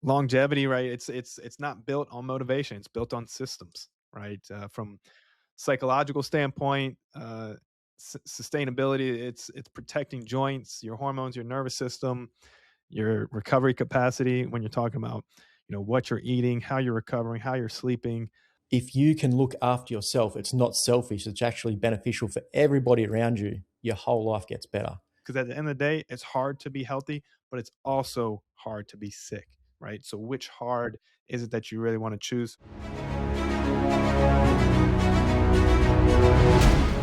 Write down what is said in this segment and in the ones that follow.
longevity, right? It's not built on motivation. It's built on systems, right? From psychological standpoint, sustainability. It's protecting joints, your hormones, your nervous system, your recovery capacity. When you're talking about, what you're eating, how you're recovering, how you're sleeping. If you can look after yourself, it's not selfish, it's actually beneficial for everybody around you. Your whole life gets better. Because at the end of the day, it's hard to be healthy, but it's also hard to be sick, right? So, which hard is it that you really want to choose?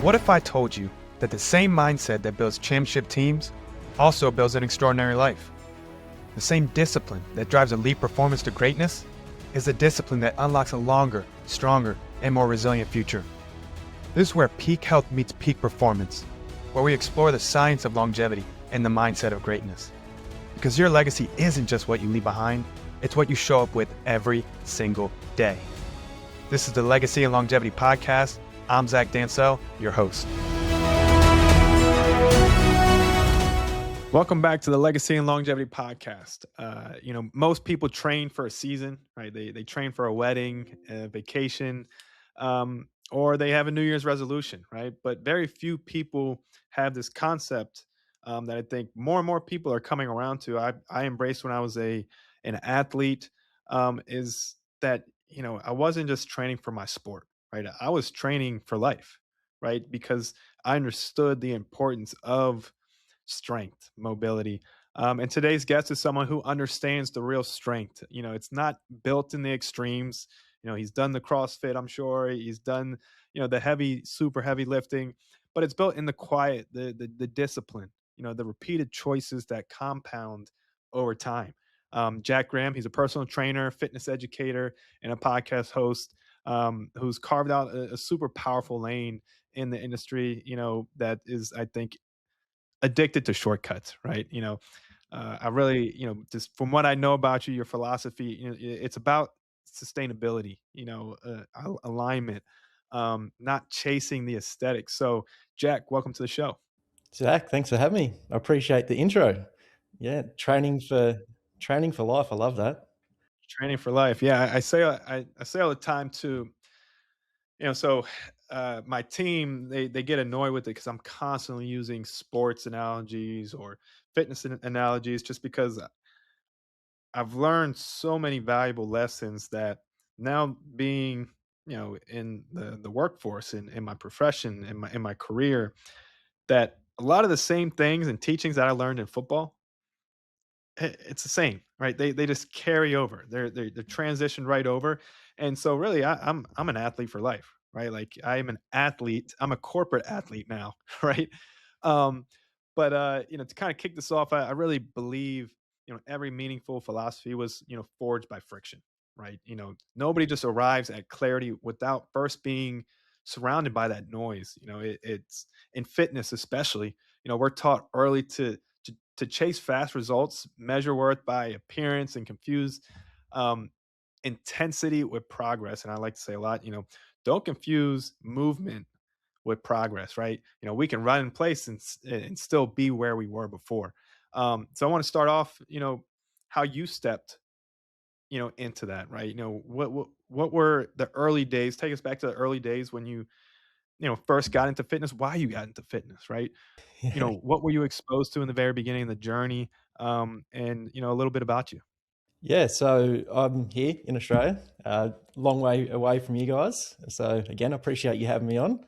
What if I told you that the same mindset that builds championship teams also builds an extraordinary life? The same discipline that drives elite performance to greatness is the discipline that unlocks a longer, stronger, and more resilient future. This is where peak health meets peak performance, where we explore the science of longevity and the mindset of greatness. Because your legacy isn't just what you leave behind, it's what you show up with every single day. This is the Legacy and Longevity Podcast. I'm Zach Dancel, your host. Welcome back to the Legacy and Longevity Podcast. Most people train for a season, right? They train for a wedding, a vacation, or they have a New Year's resolution, right? But very few people have this concept that I think more and more people are coming around to. I embraced when I was an athlete, is that I wasn't just training for my sport, right? I was training for life, right? Because I understood the importance of strength, mobility. And today's guest is someone who understands the real strength. It's not built in the extremes. He's done the CrossFit, I'm sure. He's done, the heavy, super heavy lifting, but it's built in the quiet, the discipline, the repeated choices that compound over time. Jack Graham, he's a personal trainer, fitness educator, and a podcast host, who's carved out a super powerful lane in the industry, that is, I think, addicted to shortcuts, right? I really, just from what I know about you, your philosophy, it's about sustainability, alignment, not chasing the aesthetics. So, Jack, welcome to the show. Zach, thanks for having me. I appreciate the intro. Yeah, training for life. I love that. Training for life. Yeah, I say all the time too. So my team they get annoyed with it because I'm constantly using sports analogies or fitness analogies, just because I've learned so many valuable lessons that now being, in the workforce, in my profession, in my career, that a lot of the same things and teachings that I learned in football, it's the same, right? They just carry over. They're transitioned right over. And so really I'm an athlete for life, right? Like I'm an athlete. I'm a corporate athlete now, right? Um, but to kind of kick this off, I really believe, every meaningful philosophy was, forged by friction, right? Nobody just arrives at clarity without first being surrounded by that noise. It's in fitness, especially, we're taught early to chase fast results, measure worth by appearance, and confuse um, intensity with progress. And I like to say a lot, don't confuse movement with progress, right? We can run in place and still be where we were before. So I want to start off, how you stepped, into that, right? What were the early days? Take us back to the early days when you first got into fitness, why you got into fitness, right? What were you exposed to in the very beginning of the journey? And a little bit about you. Yeah, so I'm here in Australia, long way away from you guys. So again, I appreciate you having me on.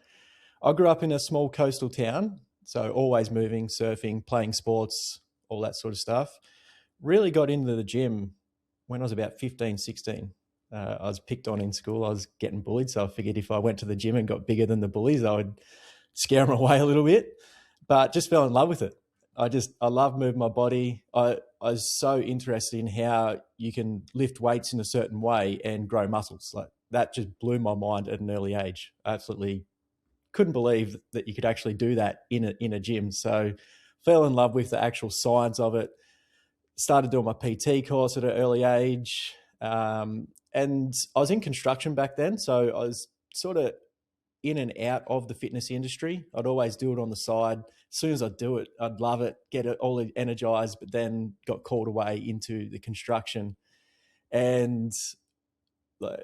I grew up in a small coastal town, so always moving, surfing, playing sports, all that sort of stuff. Really got into the gym when I was about 15, 16. I was picked on in school. I was getting bullied, so I figured if I went to the gym and got bigger than the bullies, I would scare them away a little bit. But just fell in love with it. I love moving my body. I was so interested in how you can lift weights in a certain way and grow muscles. Like that just blew my mind at an early age. I absolutely couldn't believe that you could actually do that in a gym. So fell in love with the actual science of it. Started doing my PT course at an early age. And I was in construction back then. So I was sort of in and out of the fitness industry. I'd always do it on the side. As soon as I'd do it, I'd love it, get it all energized, but then got called away into the construction. And like,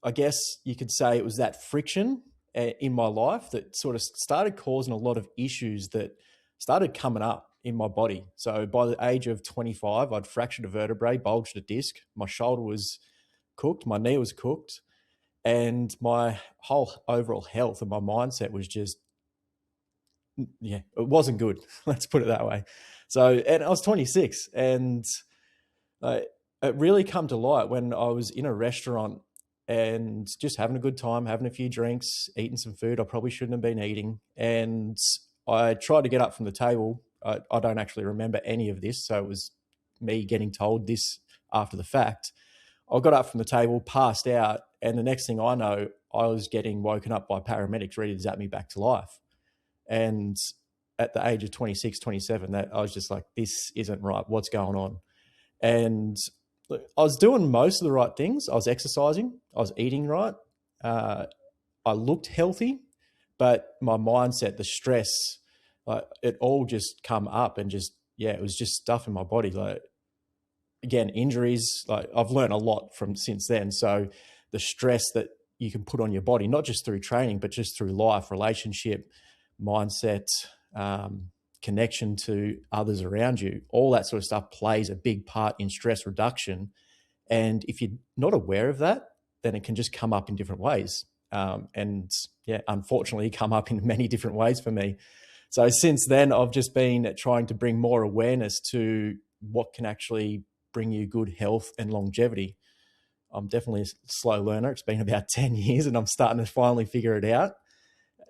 I guess you could say it was that friction in my life that sort of started causing a lot of issues that started coming up in my body. So by the age of 25, I'd fractured a vertebrae, bulged a disc, my shoulder was cooked, my knee was cooked, and my whole overall health and my mindset was just, yeah, it wasn't good. Let's put it that way. So, and I was 26, and uh, it really come to light when I was in a restaurant and just having a good time, having a few drinks, eating some food I probably shouldn't have been eating. And I tried to get up from the table. I don't actually remember any of this. So it was me getting told this after the fact. I got up from the table, passed out, and the next thing I know, I was getting woken up by paramedics ready to zap me back to life. And at the age of 26, 27, that I was just like, this isn't right. What's going on? And I was doing most of the right things. I was exercising, I was eating right, uh, I looked healthy, but my mindset, the stress, it all just come up and just, yeah, it was just stuff in my body. Like, again, injuries, like I've learned a lot from since then. So the stress that you can put on your body, not just through training, but just through life, relationship, mindset, um, connection to others around you, all that sort of stuff plays a big part in stress reduction. And if you're not aware of that, then it can just come up in different ways. And yeah, unfortunately, come up in many different ways for me. So since then, I've just been trying to bring more awareness to what can actually bring you good health and longevity. I'm definitely a slow learner. It's been about 10 years and I'm starting to finally figure it out.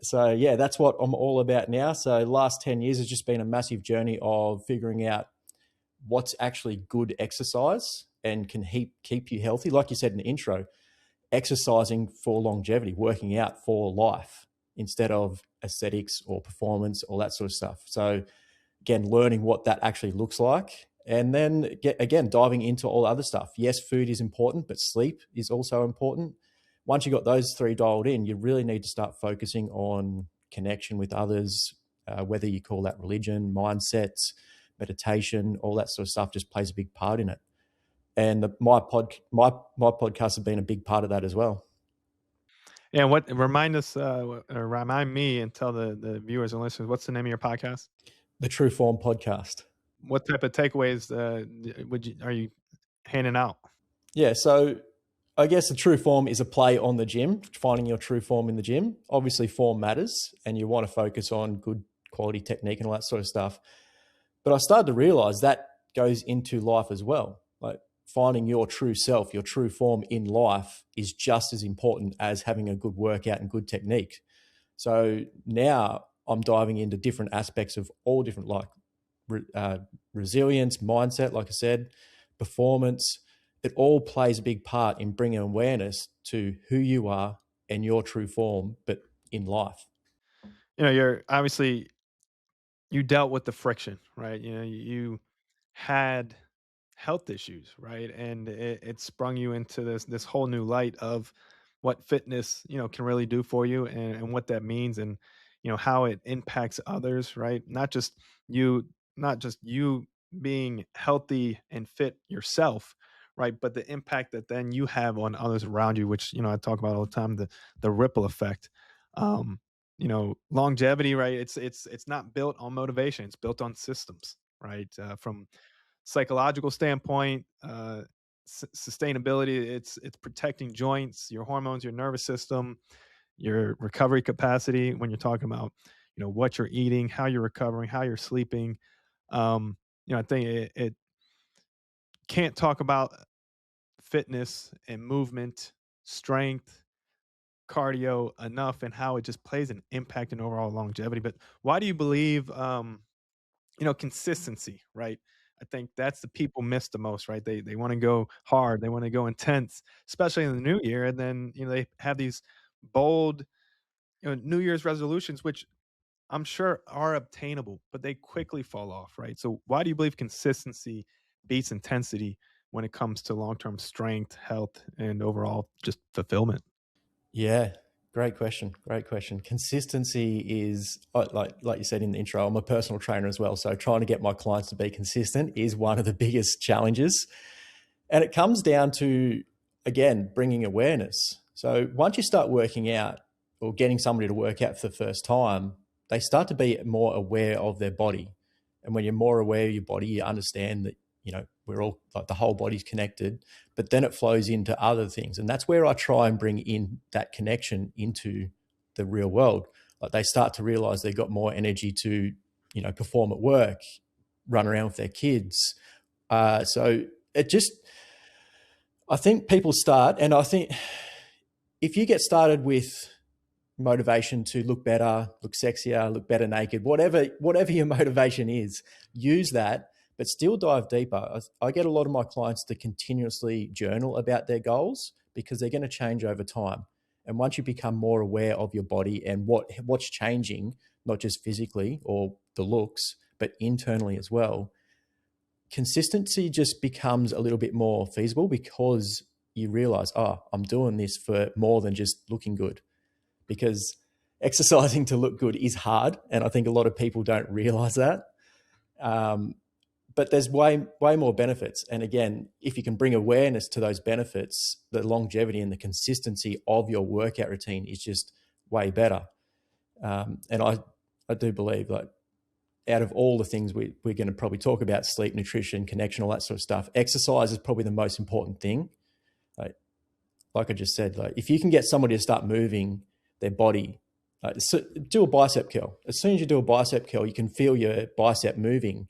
So yeah, that's what I'm all about now. So the last 10 years has just been a massive journey of figuring out what's actually good exercise and can keep you healthy. Like you said in the intro, exercising for longevity, working out for life instead of aesthetics or performance, all that sort of stuff. So again, learning what that actually looks like. And then again, diving into all other stuff. Yes, food is important, but sleep is also important. Once you got those three dialed in, you really need to start focusing on connection with others, whether you call that religion, mindset, meditation, all that sort of stuff just plays a big part in it. And my podcast have been a big part of that as well. Yeah, what remind us, or remind me and tell the viewers and listeners, what's the name of your podcast? The True Form podcast. What type of takeaways would you are you handing out? Yeah, so I guess the true form is a play on the gym, finding your true form in the gym. Obviously, form matters, and you want to focus on good quality technique and all that sort of stuff. But I started to realize that goes into life as well. Like finding your true self, your true form in life is just as important as having a good workout and good technique. So now I'm diving into different aspects of all different, like uh, resilience, mindset, like I said, performance. It all plays a big part in bringing awareness to who you are and your true form, but in life. You know, you're obviously you dealt with the friction, right? You know, you had health issues, right? And it sprung you into this whole new light of what fitness, you know, can really do for you and what that means and you know how it impacts others, right? Not just you being healthy and fit yourself, right? But the impact that then you have on others around you, which you know I talk about all the time, the ripple effect. Um, you know, longevity, right? It's not built on motivation; it's built on systems, right? From psychological standpoint, sustainability, it's protecting joints, your hormones, your nervous system, your recovery capacity. When you're talking about, you know, what you're eating, how you're recovering, how you're sleeping, you know, I think it can't talk about fitness and movement, strength, cardio enough, and how it just plays an impact in overall longevity. But why do you believe? You know, consistency, right? I think that's the people miss the most, right? They want to go hard, they want to go intense, especially in the new year, and then you know they have these bold, you know, New Year's resolutions, which I'm sure are obtainable, but they quickly fall off, right? So why do you believe consistency beats intensity when it comes to long-term strength, health, and overall just fulfillment? Yeah, great question. Great question. Consistency is like you said in the intro. I'm a personal trainer as well, so trying to get my clients to be consistent is one of the biggest challenges. And it comes down to, again, bringing awareness. So once you start working out or getting somebody to work out for the first time, they start to be more aware of their body. And when you're more aware of your body, you understand that, we're all like the whole body's connected, but then it flows into other things. And that's where I try and bring in that connection into the real world. Like they start to realize they've got more energy to, perform at work, run around with their kids. So it just, I think people start, and I think if you get started with motivation to look better, look sexier, look better naked, whatever your motivation is, use that, but still dive deeper. I get a lot of my clients to continuously journal about their goals because they're going to change over time. And once you become more aware of your body and what's changing, not just physically or the looks, but internally as well, consistency just becomes a little bit more feasible because you realize, oh, I'm doing this for more than just looking good. Because exercising to look good is hard, and I think a lot of people don't realize that. But there's way more benefits. And again, if you can bring awareness to those benefits, the longevity and the consistency of your workout routine is just way better. And I do believe, like, out of all the things we're going to probably talk about, sleep, nutrition, connection, all that sort of stuff, exercise is probably the most important thing. Like I just said, like if you can get somebody to start moving their body, so do a bicep curl. As soon as you do a bicep curl, you can feel your bicep moving.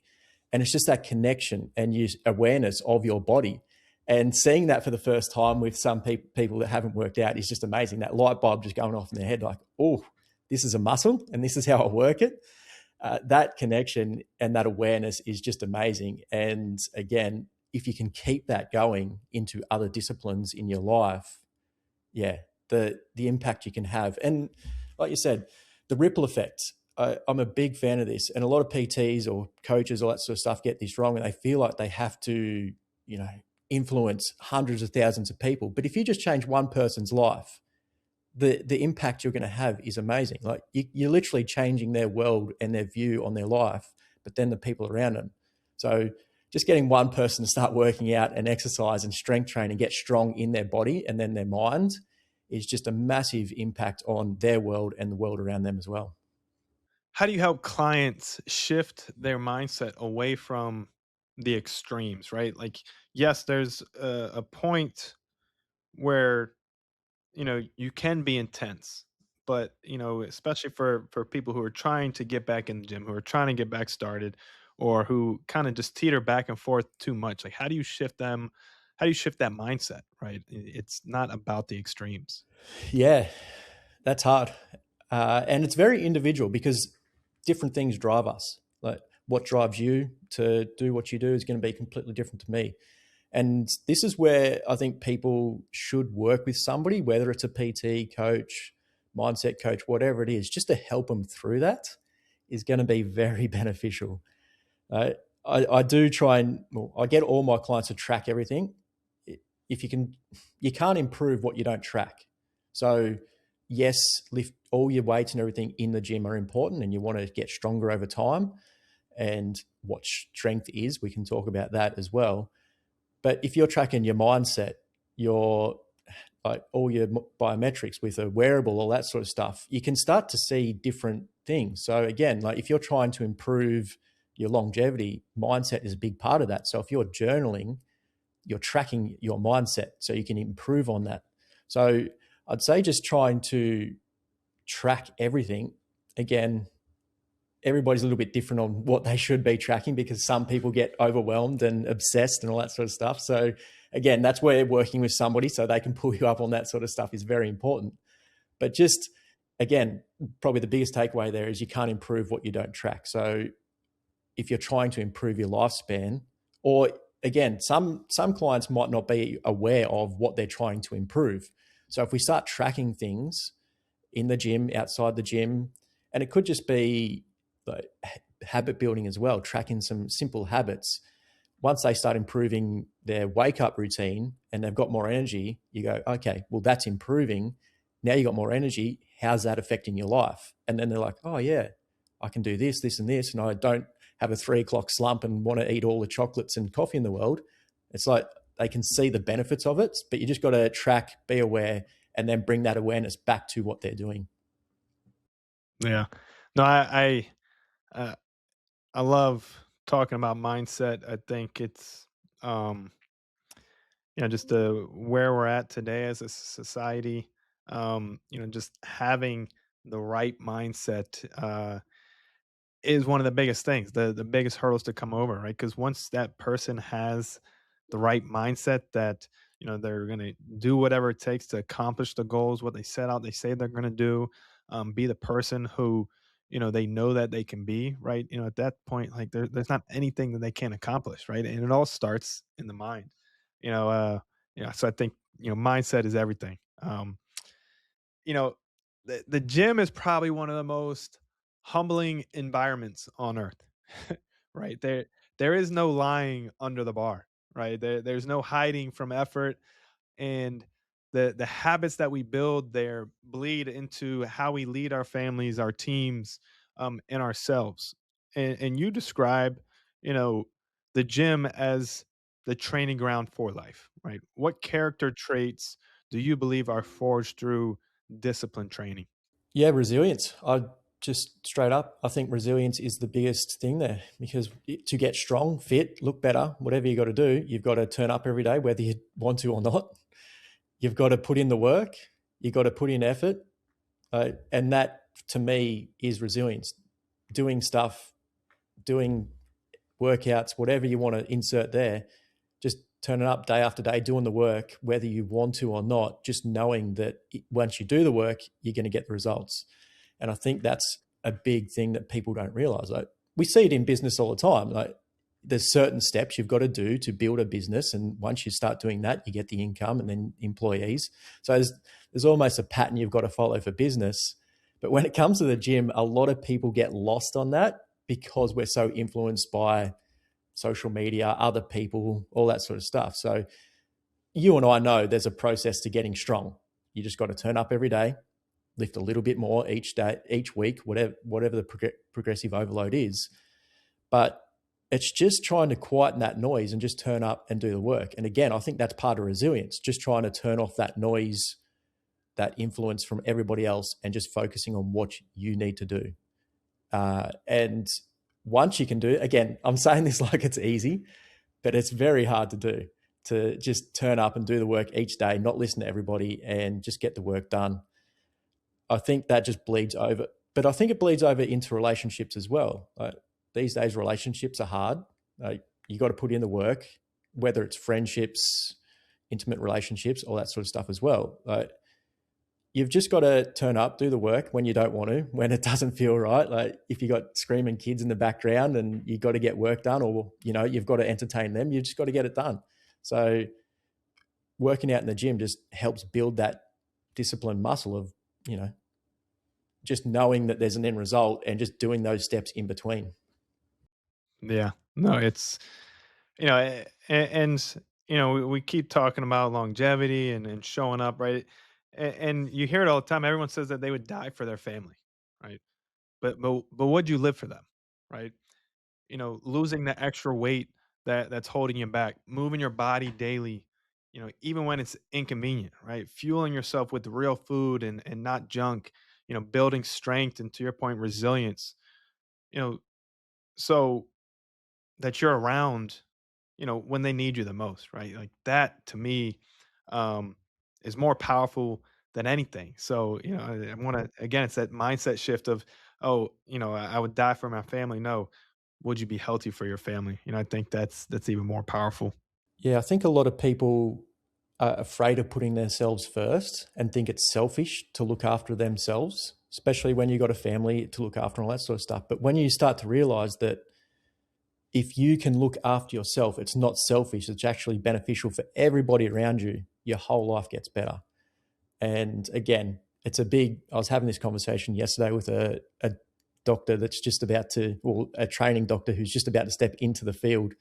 And it's just that connection and use awareness of your body. And seeing that for the first time with some people that haven't worked out is just amazing. That light bulb just going off in their head, like, oh, this is a muscle and this is how I work it. That connection and that awareness is just amazing. And again, if you can keep that going into other disciplines in your life, yeah, the impact you can have. And like you said, the ripple effect. I'm a big fan of this. And a lot of PTs or coaches, all that sort of stuff, get this wrong, and they feel like they have to, influence hundreds of thousands of people. But if you just change one person's life, the impact you're going to have is amazing. Like you're literally changing their world and their view on their life, but then the people around them. So just getting one person to start working out and exercise and strength train and get strong in their body and then their mind is just a massive impact on their world and the world around them as well. How do you help clients shift their mindset away from the extremes, right? Like, yes, there's a point where you can be intense, but especially for people who are trying to get back in the gym, who are trying to get back started, or who kind of just teeter back and forth too much. Like, how do you shift them? How do you shift that mindset? Right? It's not about the extremes. Yeah, that's hard. And it's very individual because different things drive us. Like what drives you to do what you do is going to be completely different to me. And this is where I think people should work with somebody, whether it's a PT coach, mindset coach, whatever it is, just to help them through that is going to be very beneficial. Uh, I do try and I get all my clients to track everything. If you can, you can't improve what you don't track. So yes, lift all your weights and everything in the gym are important, and you want to get stronger over time. And what strength is, we can talk about that as well. But if you're tracking your mindset, your like all your biometrics with a wearable, all that sort of stuff, you can start to see different things. So again, like if you're trying to improve your longevity, mindset is a big part of that. So if you're journaling, you're tracking your mindset so you can improve on that. So I'd say just trying to track everything. Again, everybody's a little bit different on what they should be tracking because some people get overwhelmed and obsessed and all that sort of stuff. So again, that's where working with somebody so they can pull you up on that sort of stuff is very important. But just again, probably the biggest takeaway there is you can't improve what you don't track. So if you're trying to improve your lifespan, or again, some clients might not be aware of what they're trying to improve. So if we start tracking things in the gym, outside the gym, and it could just be like habit building as well, tracking some simple habits. Once they start improving their wake up routine and they've got more energy, you go, okay, well, that's improving. Now you got more energy. How's that affecting your life? And then they're like, oh, yeah, I can do this, this, and this. And I don't have a 3 o'clock slump and want to eat all the chocolates and coffee in the world. It's like, they can see the benefits of it, but you just got to track, be aware, and then bring that awareness back to what they're doing. Yeah. No, uh, I love talking about mindset. I think it's, um, just where we're at today as a society. Just having the right mindset is one of the biggest things, the biggest hurdles to come over, right? Because once that person has the right mindset that they're going to do whatever it takes to accomplish the goals, what they set out, they say they're going to do, be the person who they know that they can be, right? At that point, like there's not anything that they can't accomplish, right? And it all starts in the mind, you know. So I think mindset is everything. You know, the gym is probably one of the most humbling environments on earth, right? There is no lying under the bar, right? There's no hiding from effort, and the habits that we build there bleed into how we lead our families, our teams, and ourselves. And you describe, you know, the gym as the training ground for life, right? What character traits do you believe are forged through discipline training? Yeah, resilience. I just straight up, I think resilience is the biggest thing there because to get strong, fit, look better, whatever you got to do, you've got to turn up every day, whether you want to or not. You've got to put in the work. You've got to put in effort. And that to me is resilience. Doing stuff, doing workouts, whatever you want to insert there, just turning up day after day, doing the work, whether you want to or not, just knowing that once you do the work, you're going to get the results. And I think that's a big thing that people don't realize. Like we see it in business all the time. Like there's certain steps you've got to do to build a business. And once you start doing that, you get the income and then employees. So there's almost a pattern you've got to follow for business. But when it comes to the gym, a lot of people get lost on that because we're so influenced by social media, other people, all that sort of stuff. So you and I know there's a process to getting strong. You just got to turn up every day, lift a little bit more each day, each week, whatever the progressive overload is. But it's just trying to quieten that noise and just turn up and do the work. And again, I think that's part of resilience, just trying to turn off that noise, that influence from everybody else, and just focusing on what you need to do. And once you can do it, again, I'm saying this like it's easy, but it's very hard to do, to just turn up and do the work each day, not listen to everybody and just get the work done. I think that just bleeds over, but I think it bleeds over into relationships as well. Like these days, relationships are hard. You got to put in the work, whether it's friendships, intimate relationships, all that sort of stuff as well. You've just got to turn up, do the work when you don't want to, when it doesn't feel right. Like if you got screaming kids in the background and you got to get work done, or you've got to entertain them, you just got to get it done. So working out in the gym just helps build that disciplined muscle of just knowing that there's an end result and just doing those steps in between. Yeah. No, it's and we keep talking about longevity and showing up, right? And you hear it all the time. Everyone says that they would die for their family, right? But would you live for them, right? Losing the extra weight that's holding you back, moving your body daily, even when it's inconvenient, right? Fueling yourself with real food and not junk, building strength and, to your point, resilience, you know, so that you're around, when they need you the most, right? Like that to me, um, is more powerful than anything. So, I want to, again, it's that mindset shift of, oh, I would die for my family. No, would you be healthy for your family? I think that's even more powerful. Yeah, I think a lot of people are afraid of putting themselves first and think it's selfish to look after themselves, especially when you've got a family to look after and all that sort of stuff. But when you start to realize that if you can look after yourself, it's not selfish, it's actually beneficial for everybody around you, your whole life gets better. And again, I was having this conversation yesterday with a doctor that's just about to, well, a training doctor who's just about to step into the field.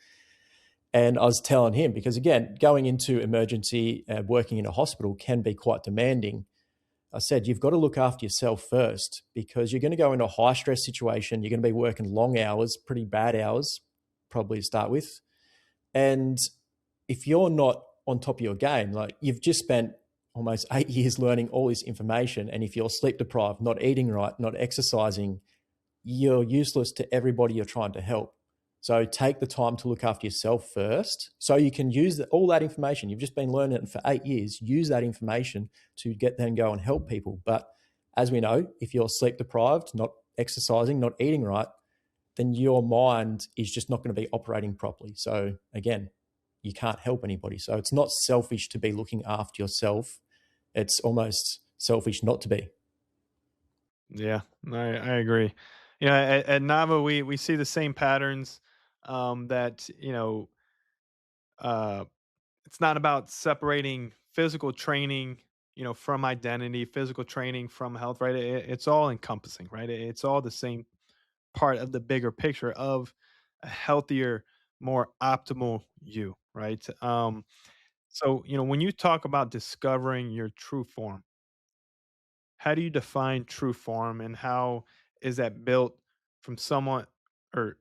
And I was telling him, because again, going into emergency, working in a hospital can be quite demanding. I said, you've got to look after yourself first because you're going to go into a high stress situation. You're going to be working long hours, pretty bad hours, probably to start with. And if you're not on top of your game, like you've just spent almost 8 years learning all this information, and if you're sleep deprived, not eating right, not exercising, you're useless to everybody you're trying to help. So take the time to look after yourself first, so you can use all that information. You've just been learning it for 8 years. Use that information to get then go and help people. But as we know, if you're sleep deprived, not exercising, not eating right, then your mind is just not going to be operating properly. So again, you can't help anybody. So it's not selfish to be looking after yourself. It's almost selfish not to be. Yeah, I agree. Yeah, at Nava we see the same patterns that uh, it's not about separating physical training, from identity, physical training from health, right? It's all encompassing, right? It's all the same part of the bigger picture of a healthier, more optimal you, right? So when you talk about discovering your true form, how do you define true form, and how is that built from someone, or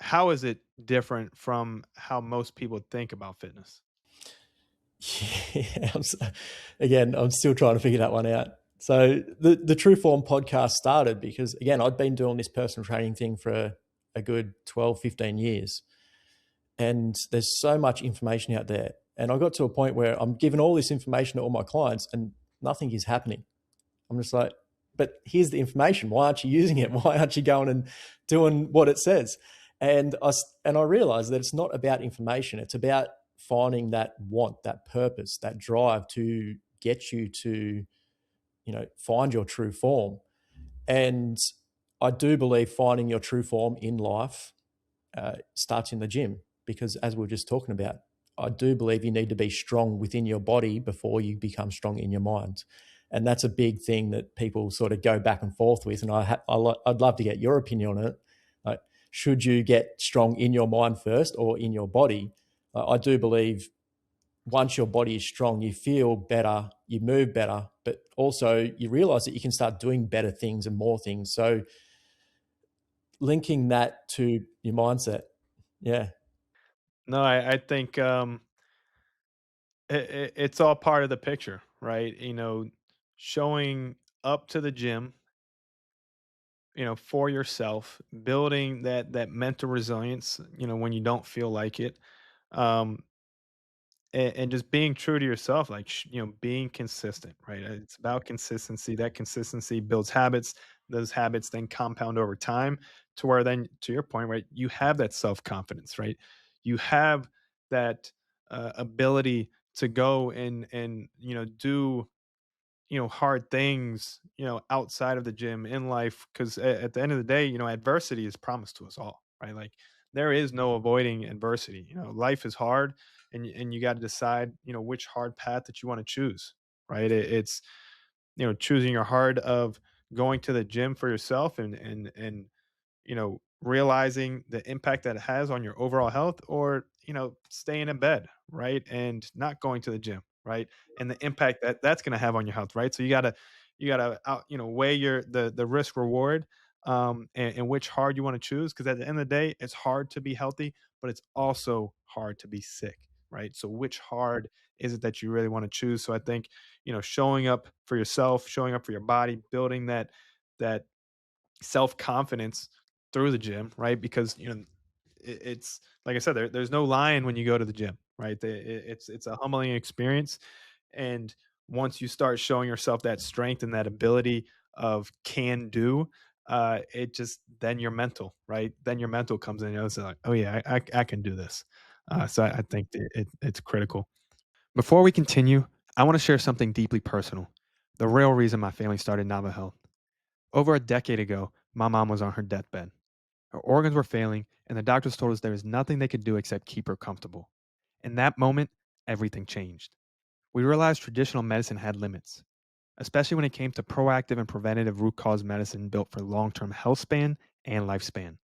how is it different from how most people think about fitness? Yeah, again, I'm still trying to figure that one out. So the True Form podcast started because again, I'd been doing this personal training thing for a good 12, 15 years. And there's so much information out there. And I got to a point where I'm giving all this information to all my clients and nothing is happening. I'm just like, but here's the information. Why aren't you using it? Why aren't you going and doing what it says? And I realized that it's not about information. It's about finding that want, that purpose, that drive to get you to, find your true form. And I do believe finding your true form in life starts in the gym, because as we were just talking about, I do believe you need to be strong within your body before you become strong in your mind. And that's a big thing that people sort of go back and forth with. And I'd love to get your opinion on it. Like, should you get strong in your mind first or in your body? I do believe once your body is strong, you feel better, you move better, but also you realize that you can start doing better things and more things. So linking that to your mindset. Yeah. No, I think it's all part of the picture, right? Showing up to the gym, for yourself, building that mental resilience, when you don't feel like it, um, and just being true to yourself, like being consistent, right? It's about consistency. That consistency builds habits. Those habits then compound over time, to where then, to your point, right, you have that self confidence, right? You have that ability to go and do hard things, outside of the gym in life, because at the end of the day, adversity is promised to us all, right? Like, there is no avoiding adversity. Life is hard, and you got to decide, which hard path that you want to choose, right? It's choosing your hard of going to the gym for yourself, and realizing the impact that it has on your overall health, or, staying in bed, right? And not going to the gym, right? And the impact that that's going to have on your health, right? So you gotta out, weigh the risk reward, and which hard you want to choose. Cause at the end of the day, it's hard to be healthy, but it's also hard to be sick, right? So which hard is it that you really want to choose? So I think, showing up for yourself, showing up for your body, building that self confidence through the gym, right? Because it's like I said, there's no lying when you go to the gym, right? It's a humbling experience, and once you start showing yourself that strength and that ability of can do, it just then your mental, right? Then your mental comes in. It's like, oh yeah, I can do this. So I think it's critical. Before we continue, I want to share something deeply personal. The real reason my family started Nava Health. Over a decade ago, my mom was on her deathbed. Her organs were failing, and the doctors told us there was nothing they could do except keep her comfortable. In that moment, everything changed. We realized traditional medicine had limits, especially when it came to proactive and preventative root cause medicine built for long term health span and lifespan.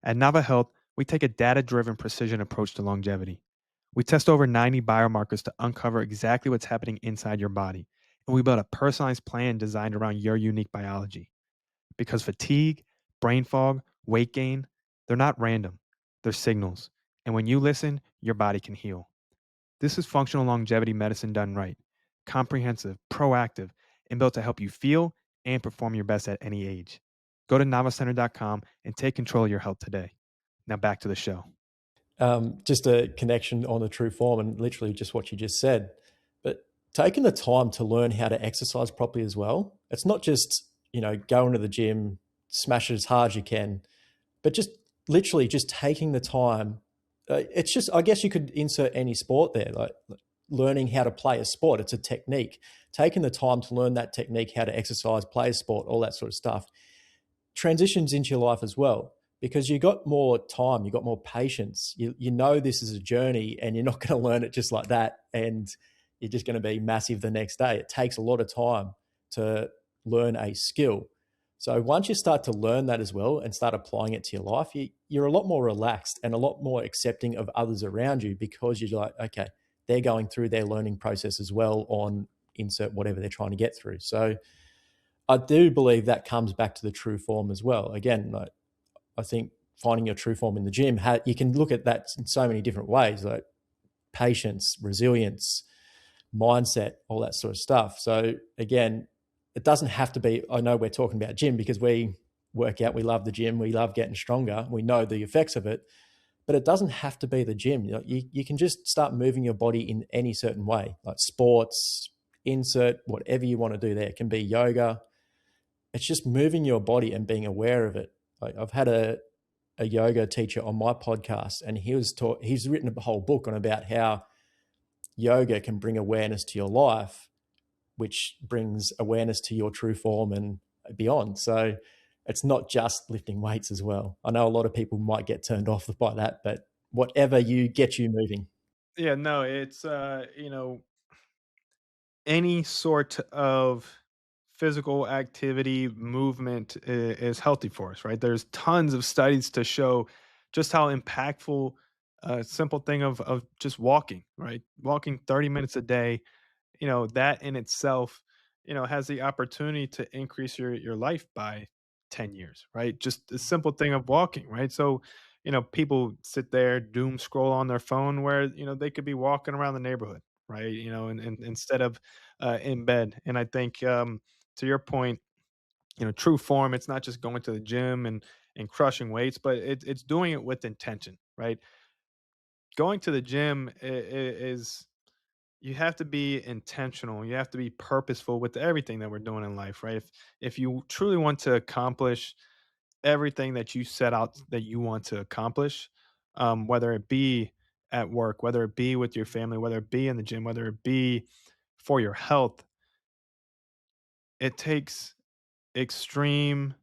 At Nava Health, we take a data driven precision approach to longevity. We test over 90 biomarkers to uncover exactly what's happening inside your body, and we build a personalized plan designed around your unique biology. Because fatigue, brain fog, weight gain, they're not random. They're signals. And when you listen, your body can heal. This is functional longevity medicine done right. Comprehensive, proactive, and built to help you feel and perform your best at any age. Go to navacenter.com and take control of your health today. Now back to the show. Just a connection on the true form and literally just what you just said. But taking the time to learn how to exercise properly as well. It's not just, going to the gym, smash it as hard as you can, but just literally just taking the time. It's just, I guess you could insert any sport there, like learning how to play a sport. It's a technique. Taking the time to learn that technique, how to exercise, play a sport, all that sort of stuff transitions into your life as well because you got more time, you got more patience. You know this is a journey and you're not going to learn it just like that and you're just going to be massive the next day. It takes a lot of time to learn a skill. So once you start to learn that as well and start applying it to your life, you're a lot more relaxed and a lot more accepting of others around you because you're like, okay, they're going through their learning process as well on insert whatever they're trying to get through. So I do believe that comes back to the true form as well. Again, like, I think finding your true form in the gym, you can look at that in so many different ways, like patience, resilience, mindset, all that sort of stuff. So again, it doesn't have to be, I know we're talking about gym because we work out, we love the gym, we love getting stronger, we know the effects of it, but it doesn't have to be the gym. You can just start moving your body in any certain way, like sports, insert whatever you want to do there. It can be yoga, it's just moving your body and being aware of it. Like I've had a yoga teacher on my podcast, and he's written a whole book on about how yoga can bring awareness to your life, which brings awareness to your true form and beyond. So it's not just lifting weights as well. I know a lot of people might get turned off by that, but whatever you get you moving. Yeah, no, it's any sort of physical activity, movement is healthy for us, right? There's tons of studies to show just how impactful a simple thing of just walking, right? Walking 30 minutes a day, that in itself, has the opportunity to increase your life by 10 years, right? Just a simple thing of walking, right? So, people sit there, doom scroll on their phone where, they could be walking around the neighborhood, right? And instead of in bed. And I think to your point, true form, it's not just going to the gym and crushing weights, but it's doing it with intention, right? Going to the gym is you have to be intentional. You have to be purposeful with everything that we're doing in life, right? If you truly want to accomplish everything that you set out that you want to accomplish, whether it be at work, whether it be with your family, whether it be in the gym, whether it be for your health, it takes extreme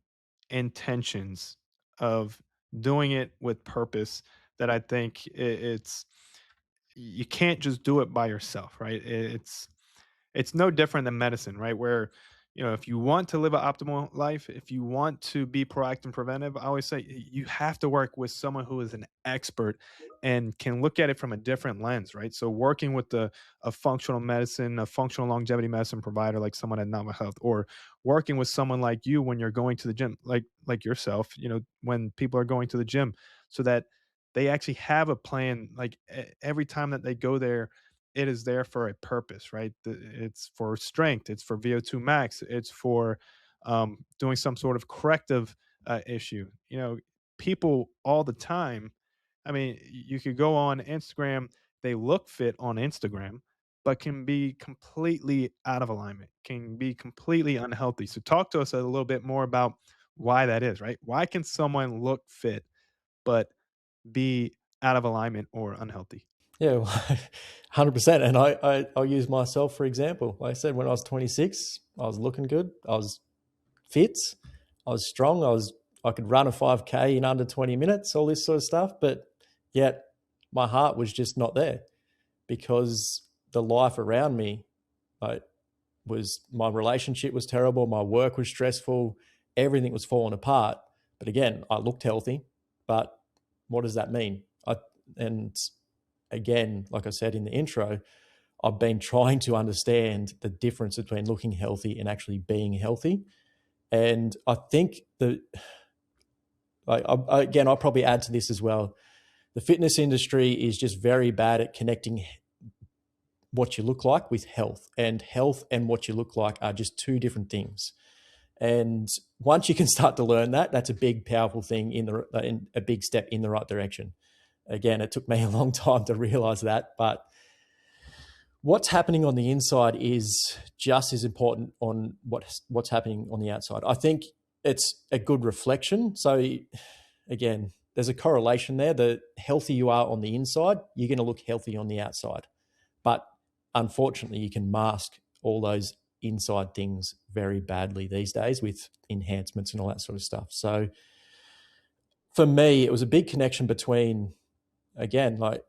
intentions of doing it with purpose that I think it's you can't just do it by yourself, right? It's no different than medicine, right? Where, if you want to live an optimal life, if you want to be proactive and preventive, I always say you have to work with someone who is an expert and can look at it from a different lens, right? So working with a functional medicine, a functional longevity medicine provider like someone at Novel Health, or working with someone like you when you're going to the gym, like yourself, when people are going to the gym, so that they actually have a plan. Like every time that they go there, it is there for a purpose, right? It's for strength, it's for VO2 max, it's for doing some sort of corrective issue. People all the time. I mean, you could go on Instagram, they look fit on Instagram, but can be completely out of alignment, can be completely unhealthy. So, talk to us a little bit more about why that is, right? Why can someone look fit, but be out of alignment or unhealthy? Yeah, well, 100%. And I'll use myself for example. Like I said, when I was 26, I was looking good. I was fit. I was strong. I could run a 5K in under 20 minutes, all this sort of stuff. But yet my heart was just not there because the life around me, like, was my relationship was terrible. My work was stressful. Everything was falling apart. But again, I looked healthy. But what does that mean? And again, like I said in the intro, I've been trying to understand the difference between looking healthy and actually being healthy. And I think again, I'll probably add to this as well. The fitness industry is just very bad at connecting what you look like with health and what you look like are just two different things. And once you can start to learn that, that's a big, powerful thing in a big step in the right direction. Again, it took me a long time to realize that, but what's happening on the inside is just as important on what's happening on the outside. I think it's a good reflection. So again, there's a correlation there. The healthier you are on the inside, you're going to look healthy on the outside. But unfortunately, you can mask all those inside things very badly these days with enhancements and all that sort of stuff. So for me, it was a big connection between, again, like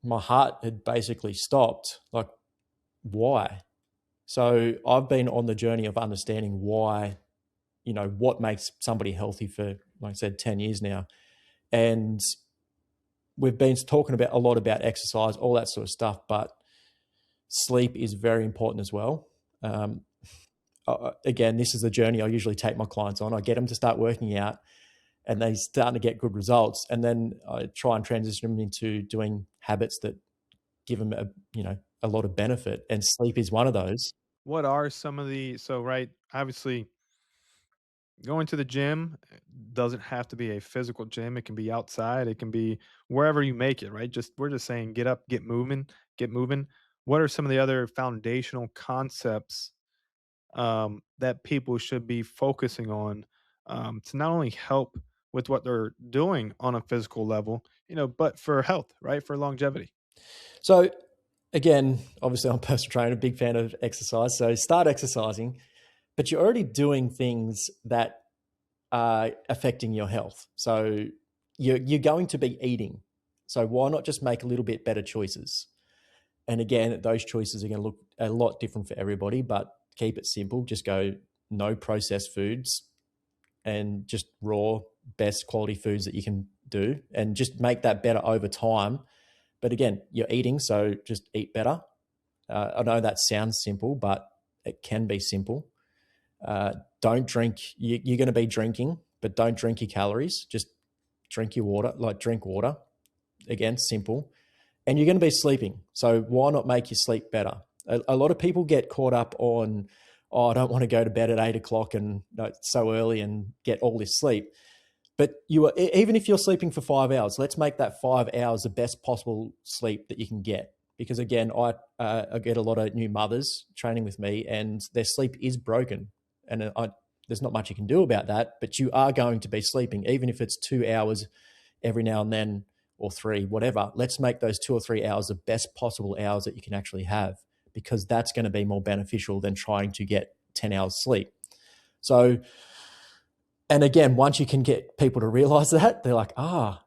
my heart had basically stopped. Like, why? So I've been on the journey of understanding why, what makes somebody healthy for, like I said, 10 years now. And we've been talking about a lot about exercise, all that sort of stuff, but sleep is very important as well. Um, Again, this is the journey I usually take my clients on. I get them to start working out and they start to get good results. And then I try and transition them into doing habits that give them a lot of benefit. And sleep is one of those. What are some of the so right, obviously going to the gym doesn't have to be a physical gym. It can be outside. It can be wherever you make it, right? Just we're just saying get up, get moving, get moving. What are some of the other foundational concepts that people should be focusing on to not only help with what they're doing on a physical level, but for health, right? For longevity. So again, obviously I'm a personal trainer, big fan of exercise. So start exercising, but you're already doing things that are affecting your health. So you're going to be eating. So why not just make a little bit better choices? And again, those choices are going to look a lot different for everybody, but keep it simple. Just go no processed foods and just raw, best quality foods that you can do and just make that better over time. But again, you're eating, so just eat better. I know that sounds simple, but it can be simple. Don't drink. You're going to be drinking, but don't drink your calories. Just drink your water, like drink water. Again, simple. And you're going to be sleeping. So why not make your sleep better? A lot of people get caught up on, oh, I don't want to go to bed at 8 o'clock and so early and get all this sleep. But even if you're sleeping for 5 hours, let's make that 5 hours the best possible sleep that you can get. Because again, I get a lot of new mothers training with me, and their sleep is broken, and there's not much you can do about that. But you are going to be sleeping, even if it's 2 hours every now and then, or three, whatever. Let's make those 2 or 3 hours the best possible hours that you can actually have, because that's going to be more beneficial than trying to get 10 hours sleep. So, and again, once you can get people to realize that, they're like,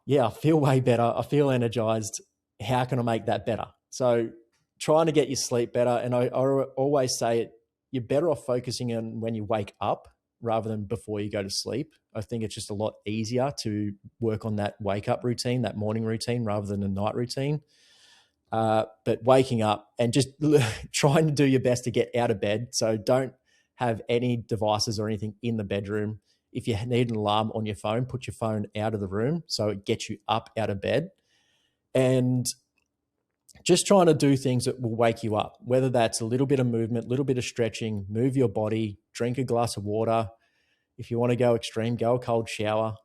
yeah, I feel way better. I feel energized. How can I make that better? So trying to get your sleep better. And I always say it, you're better off focusing on when you wake up rather than before you go to sleep. I think it's just a lot easier to work on that wake up routine, that morning routine, rather than a night routine. But waking up and just trying to do your best to get out of bed. So don't have any devices or anything in the bedroom. If you need an alarm on your phone, put your phone out of the room so it gets you up out of bed. And just trying to do things that will wake you up, whether that's a little bit of movement, a little bit of stretching, move your body, drink a glass of water. If you want to go extreme, go a cold shower.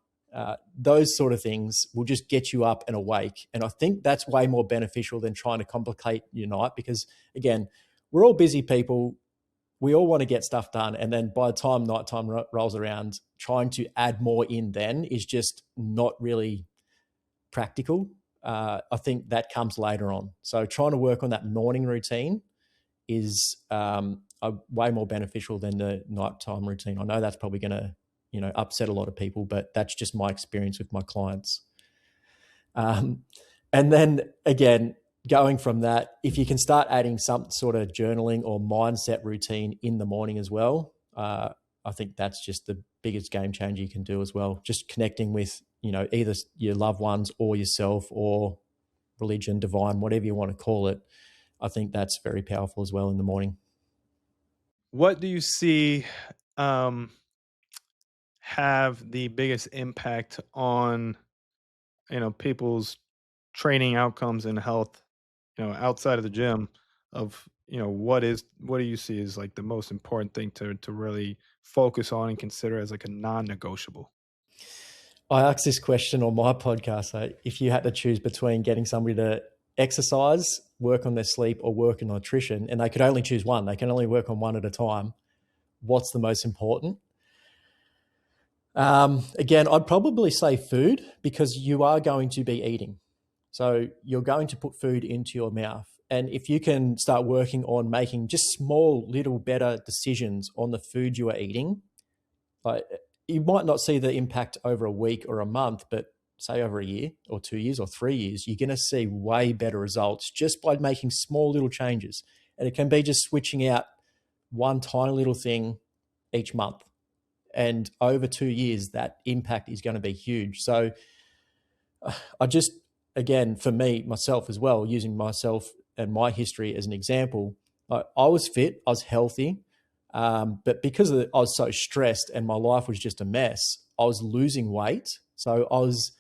Those sort of things will just get you up and awake. And I think that's way more beneficial than trying to complicate your night, because, again, we're all busy people. We all want to get stuff done. And then by the time nighttime rolls around, trying to add more in then is just not really practical. I think that comes later on. So trying to work on that morning routine is way more beneficial than the nighttime routine. I know that's probably going to, upset a lot of people, but that's just my experience with my clients. And then again, going from that, if you can start adding some sort of journaling or mindset routine in the morning as well, I think that's just the biggest game changer you can do as well. Just connecting with, either your loved ones or yourself or religion, divine, whatever you want to call it. I think that's very powerful as well in the morning. What do you see um, have the biggest impact on people's training outcomes and health, outside of the gym? of, what do you see as like the most important thing to really focus on and consider as like a non-negotiable? I asked this question on my podcast. So if you had to choose between getting somebody to exercise, work on their sleep, or work on nutrition, and they could only choose one, they can only work on one at a time, what's the most important? Again, I'd probably say food because you are going to be eating. So you're going to put food into your mouth. And if you can start working on making just small, little better decisions on the food you are eating, like you might not see the impact over a week or a month, but say over a year or 2 years or 3 years, you're going to see way better results just by making small little changes. And it can be just switching out one tiny little thing each month. And over 2 years, that impact is going to be huge. So I just, again, for me, myself as well, using myself and my history as an example, I was fit, I was healthy, but because I was so stressed and my life was just a mess, I was losing weight. So I was,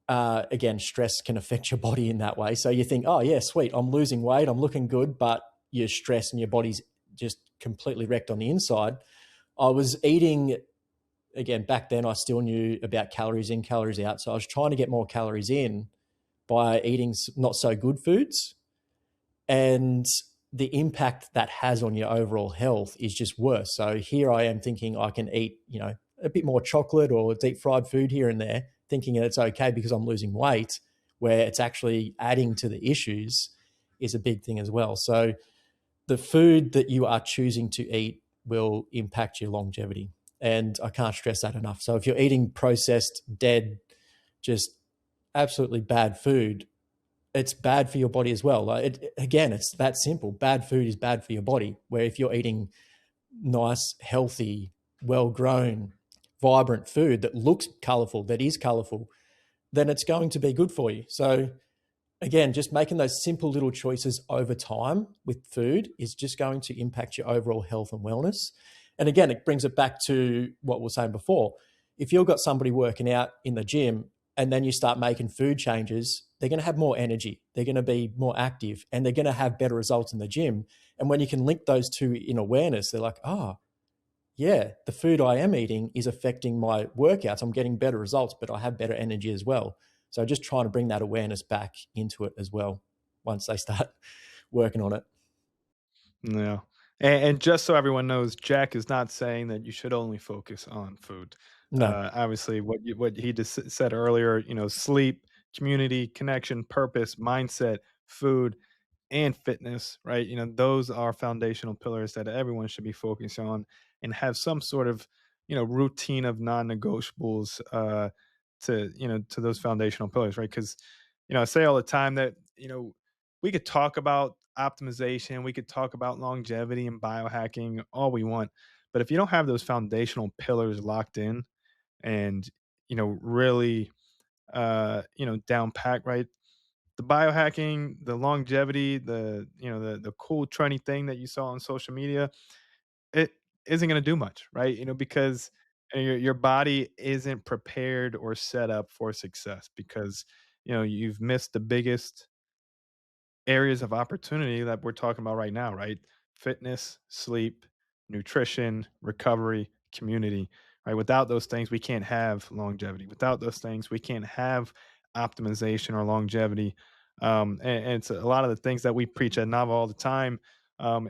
again, stress can affect your body in that way. So you think, oh, yeah, sweet, I'm losing weight, I'm looking good, but you're stressed and your body's just completely wrecked on the inside. I was eating, again, back then I still knew about calories in, calories out. So I was trying to get more calories in by eating not so good foods. And the impact that has on your overall health is just worse. So here I am thinking I can eat, a bit more chocolate or deep fried food here and there, thinking it's okay because I'm losing weight, where it's actually adding to the issues is a big thing as well. So the food that you are choosing to eat will impact your longevity. And I can't stress that enough. So if you're eating processed, dead, just absolutely bad food, it's bad for your body as well. Again, it's that simple. Bad food is bad for your body. Where if you're eating nice, healthy, well grown, vibrant food that looks colorful, that is colorful, then it's going to be good for you. So again, just making those simple little choices over time with food is just going to impact your overall health and wellness. And again, it brings it back to what we were saying before. If you've got somebody working out in the gym and then you start making food changes, they're going to have more energy, they're going to be more active, and they're going to have better results in the gym. And when you can link those two in awareness, they're like, oh, yeah, the food I am eating is affecting my workouts. I'm getting better results, but I have better energy as well. So just trying to bring that awareness back into it as well once they start working on it. No. And just so everyone knows, Jack is not saying that you should only focus on food. No. Obviously, what he just said earlier, sleep, community, connection, purpose, mindset, food, and fitness, right? Those are foundational pillars that everyone should be focusing on and have some sort of, routine of non-negotiables to those foundational pillars, right? Because, I say all the time that, we could talk about optimization, we could talk about longevity and biohacking all we want, but if you don't have those foundational pillars locked in and, really down pack, right? The biohacking, the longevity, the cool trendy thing that you saw on social media, it isn't going to do much, right? Because your body isn't prepared or set up for success because you've missed the biggest areas of opportunity that we're talking about right now, right? Fitness, sleep, nutrition, recovery, community, right? Without those things, we can't have longevity. Without those things, we can't have optimization or longevity. And it's a lot of the things that we preach at Nava all the time.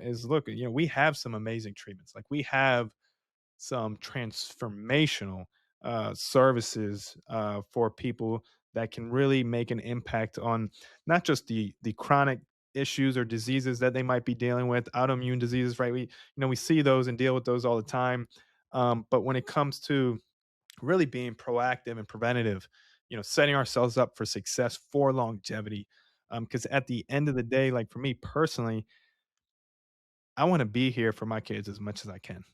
Is look, we have some amazing treatments. Like we have some transformational services for people that can really make an impact on not just the chronic issues or diseases that they might be dealing with, autoimmune diseases, right? We see those and deal with those all the time. But when it comes to really being proactive and preventative, setting ourselves up for success for longevity, because at the end of the day, like for me personally, I want to be here for my kids as much as I can.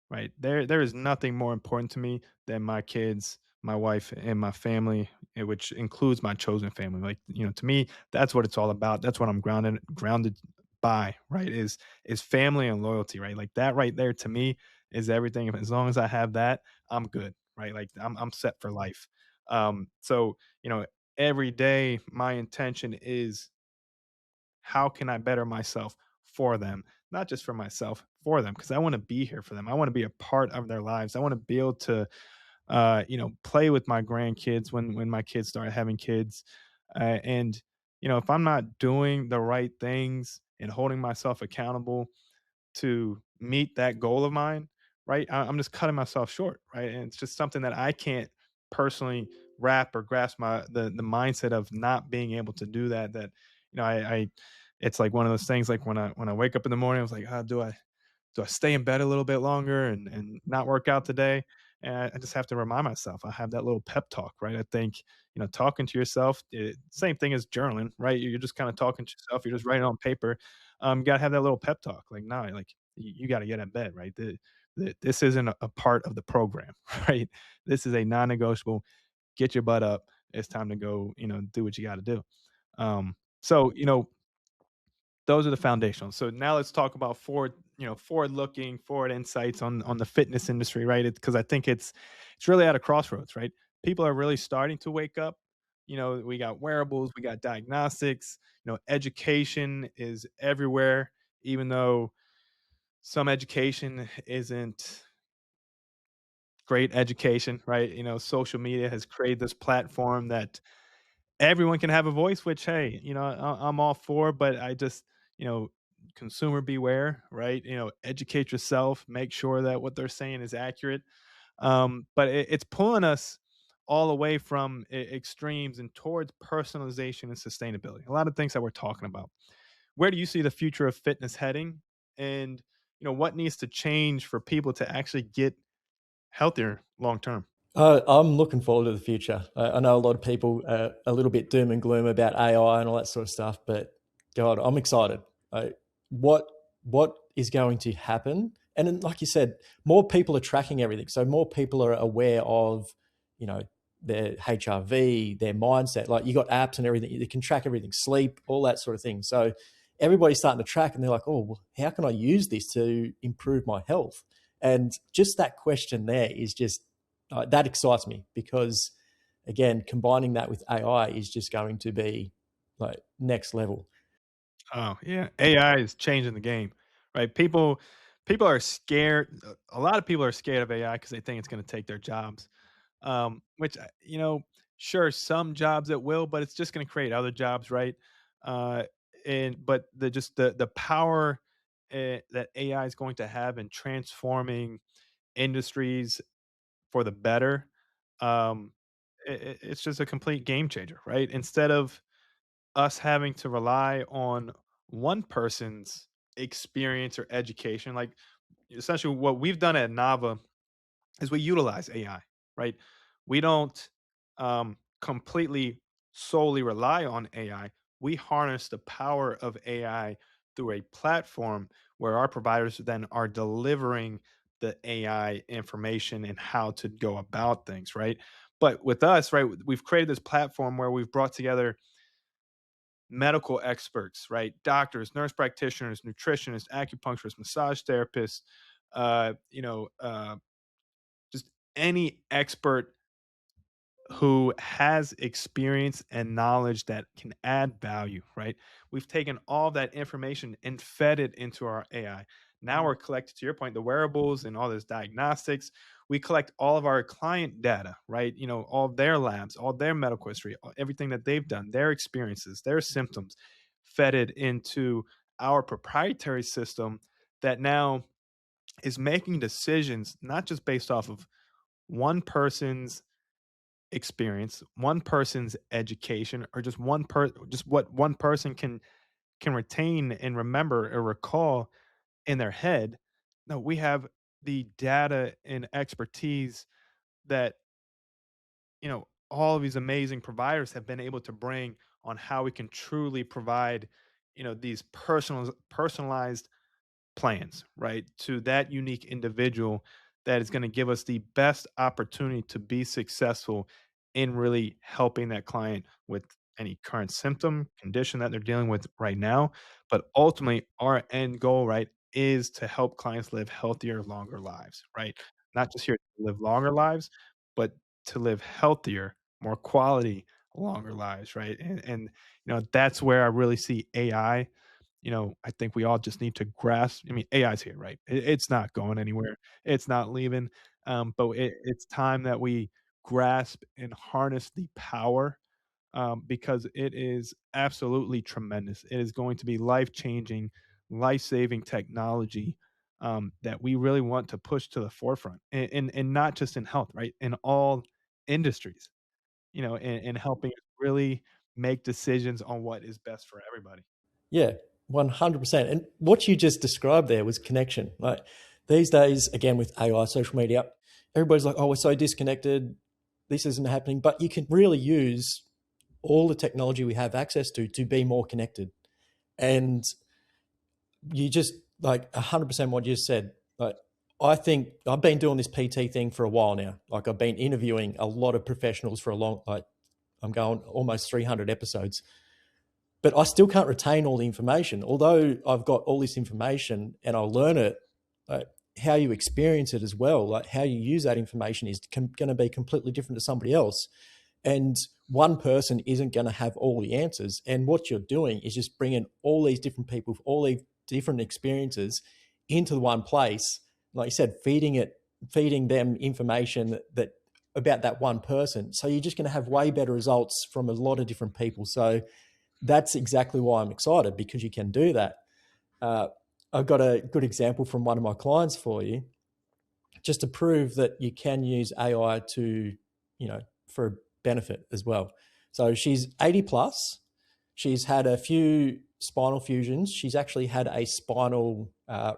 Right. There is nothing more important to me than my kids, my wife, and my family, which includes my chosen family. Like, to me, that's what it's all about. That's what I'm grounded by, right? Is family and loyalty, right? Like that right there to me is everything. As long as I have that, I'm good, right? Like I'm set for life. So every day my intention is how can I better myself for them, not just for myself, for them, because I want to be here for them. I want to be a part of their lives. I want to be able to play with my grandkids when my kids start having kids. And if I'm not doing the right things and holding myself accountable to meet that goal of mine, right? I'm just cutting myself short, right? And it's just something that I can't personally wrap or grasp the mindset of not being able to do that. That I it's like one of those things. Like when I wake up in the morning, I was like, do I stay in bed a little bit longer and not work out today? And I just have to remind myself. I have that little pep talk, right? I think talking to yourself, same thing as journaling, right? You're just kind of talking to yourself. You're just writing on paper. You gotta have that little pep talk. Like, no, like you got to get in bed, right? This isn't a part of the program, right? This is a non-negotiable. Get your butt up. It's time to go. Do what you got to do. So those are the foundational. So now let's talk about forward looking, forward insights on the fitness industry, right? Because I think it's really at a crossroads, right? People are really starting to wake up. We got wearables, we got diagnostics, education is everywhere, even though some education isn't great education, right? Social media has created this platform that everyone can have a voice, which, hey, I'm all for, but I just, you know, consumer beware, right? Educate yourself, make sure that what they're saying is accurate. But it's pulling us all away from extremes and towards personalization and sustainability. A lot of things that we're talking about. Where do you see the future of fitness heading? And, what needs to change for people to actually get healthier long term? I'm looking forward to the future. I know a lot of people are a little bit doom and gloom about AI and all that sort of stuff, but God, I'm excited. Uh, what what is going to happen? And then, like you said, more people are tracking everything, so more people are aware of, you know, their HRV, their mindset. Like you got apps and everything; you can track everything, sleep, all that sort of thing. So everybody's starting to track, and they're like, "Oh, well, how can I use this to improve my health?" And just that question there is just that excites me because, again, combining that with AI is just going to be like next level. Oh, yeah. AI is changing the game, right? People are scared. A lot of people are scared of AI because they think it's going to take their jobs. Which sure, some jobs it will, but it's just going to create other jobs, right? Uh, and but the power that AI is going to have in transforming industries for the better, um, it's just a complete game changer, right? Instead of us having to rely on one person's experience or education, like essentially what we've done at Nava is we utilize AI, right? We don't completely solely rely on AI. We harness the power of AI through a platform where our providers then are delivering the AI information and how to go about things, right? But with us, right, we've created this platform where we've brought together medical experts, right? Doctors, nurse practitioners, nutritionists, acupuncturists, massage therapists, uh, you know, uh, just any expert who has experience and knowledge that can add value, right? We've taken all that information and fed it into our AI. Now we're collecting, to your point, the wearables and all this diagnostics. We collect all of our client data, right? All their labs, all their medical history, everything that they've done, their experiences, their symptoms, fed it into our proprietary system that now is making decisions not just based off of one person's experience, one person's education, or just what one person can retain and remember or recall in their head. No, we have the data and expertise that all of these amazing providers have been able to bring on how we can truly provide these personalized plans, right? To that unique individual that is going to give us the best opportunity to be successful in really helping that client with any current symptom, condition that they're dealing with right now. But ultimately, our end goal, right, is to help clients live healthier, longer lives, right? Not just here to live longer lives, but to live healthier, more quality longer lives, right? And that's where I really see AI. I think we all just need to grasp. I mean, AI's here, right? It's not going anywhere. It's not leaving. But it's time that we grasp and harness the power, because it is absolutely tremendous. It is going to be life changing, life saving technology, that we really want to push to the forefront, and not just in health, right? In all industries, and helping us really make decisions on what is best for everybody. Yeah, 100%. And what you just described there was connection. Like these days, again, with AI, social media, everybody's like, oh, we're so disconnected. This isn't happening. But you can really use all the technology we have access to be more connected. And you just like 100% what you just said. Like, I think I've been doing this PT thing for a while now. Like, I've been interviewing a lot of professionals for a long, like, I'm going almost 300 episodes, but I still can't retain all the information. Although I've got all this information and I'll learn it, like, how you experience it as well, like how you use that information is going to be completely different to somebody else. And one person isn't going to have all the answers. And what you're doing is just bringing all these different people, all these different experiences into the one place. Like you said, feeding them information that about that one person. So you're just going to have way better results from a lot of different people. So that's exactly why I'm excited, because you can do that. Uh, I've got a good example from one of my clients for you, just to prove that you can use AI to, for a benefit as well. So she's 80 plus. She's had a few spinal fusions. She's actually had a spinal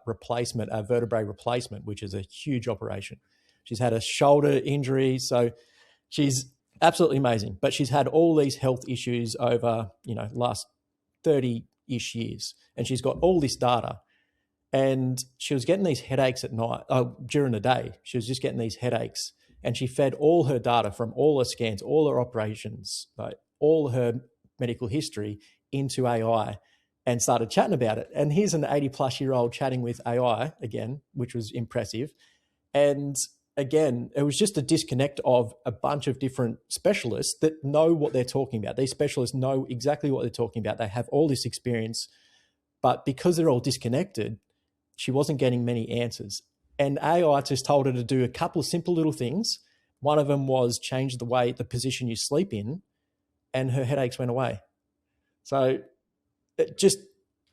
replacement, a vertebrae replacement, which is a huge operation. She's had a shoulder injury. So she's absolutely amazing. But she's had all these health issues over, last 30-ish years. And she's got all this data. And she was getting these headaches at night, during the day. She was just getting these headaches. And she fed all her data from all her scans, all her operations, like all her medical history into AI, and started chatting about it. And here's an 80 plus year old chatting with AI again, which was impressive. And again, it was just a disconnect of a bunch of different specialists that know what they're talking about. These specialists know exactly what they're talking about. They have all this experience, but because they're all disconnected, she wasn't getting many answers. And AI just told her to do a couple of simple little things. One of them was change the position you sleep in, and her headaches went away. So it just,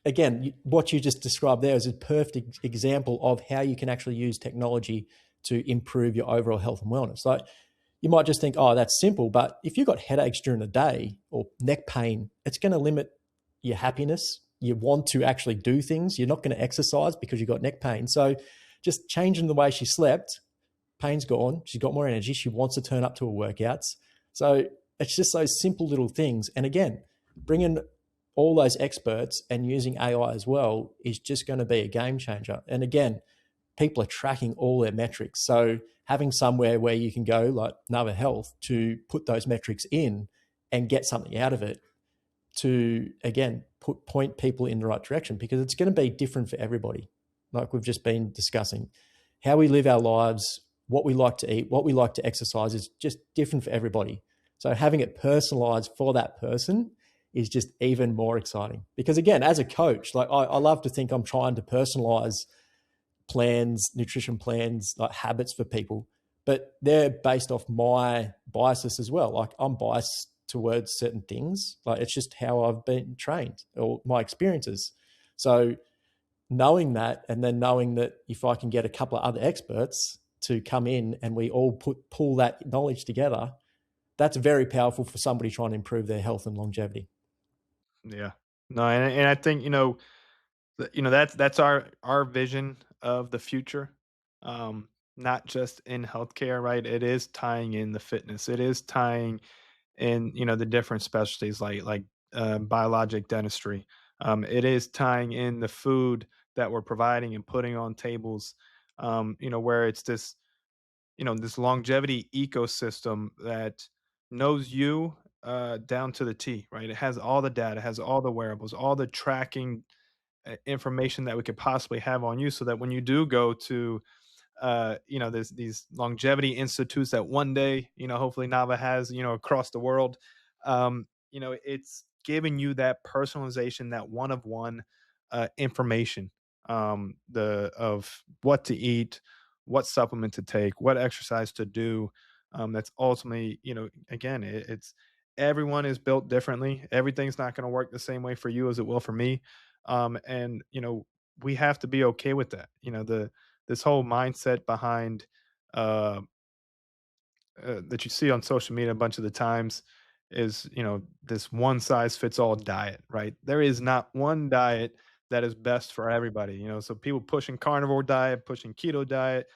again, what you just described there is a perfect example of how you can actually use technology to improve your overall health and wellness. Like, you might just think, oh, that's simple. But if you've got headaches during the day or neck pain, it's going to limit your happiness. You want to actually do things. You're not going to exercise because you've got neck pain. So just changing the way she slept, pain's gone. She's got more energy. She wants to turn up to her workouts. So it's just those simple little things. And again, bringing all those experts and using AI as well is just going to be a game changer. And again, people are tracking all their metrics. So having somewhere where you can go, like Nova Health, to put those metrics in and get something out of it, to again point people in the right direction, because it's going to be different for everybody. Like we've just been discussing, how we live our lives, what we like to eat, what we like to exercise is just different for everybody. So having it personalized for that person is just even more exciting. Because again, as a coach, like I love to think I'm trying to personalize plans, nutrition plans, like habits for people, but they're based off my biases as well. Like I'm biased towards certain things. Like it's just how I've been trained or my experiences. So knowing that, and then knowing that if I can get a couple of other experts to come in and we all pull that knowledge together, that's very powerful for somebody trying to improve their health and longevity. Yeah. No, and I think, that's our vision of the future. Not just in healthcare, right? It is tying in the fitness. It is tying in, the different specialties like biologic dentistry. It is tying in the food that we're providing and putting on tables. Where it's this longevity ecosystem that knows you, down to the T, right? It has all the data, has all the wearables, all the tracking, information that we could possibly have on you, so that when you do go to, these longevity institutes that one day, hopefully Nava has, across the world, It's giving you that personalization, that one of one information, the of what to eat, what supplement to take, what exercise to do. That's ultimately, again, it's everyone is built differently. Everything's not going to work the same way for you as it will for me. And we have to be okay with that. The this whole mindset behind uh, that you see on social media a bunch of the times is, this one size fits all diet, right? There is not one diet that is best for everybody. So people pushing carnivore diet, pushing keto diet,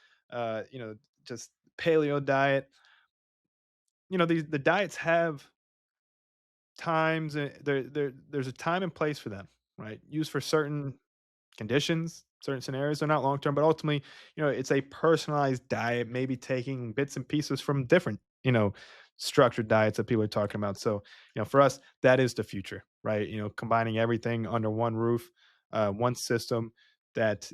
just paleo diet. The diets have times, there's a time and place for them, right? Used for certain conditions, certain scenarios. They're not long term, but ultimately, it's a personalized diet, maybe taking bits and pieces from different, structured diets that people are talking about. So, for us, that is the future, right? Combining everything under one roof, one system that,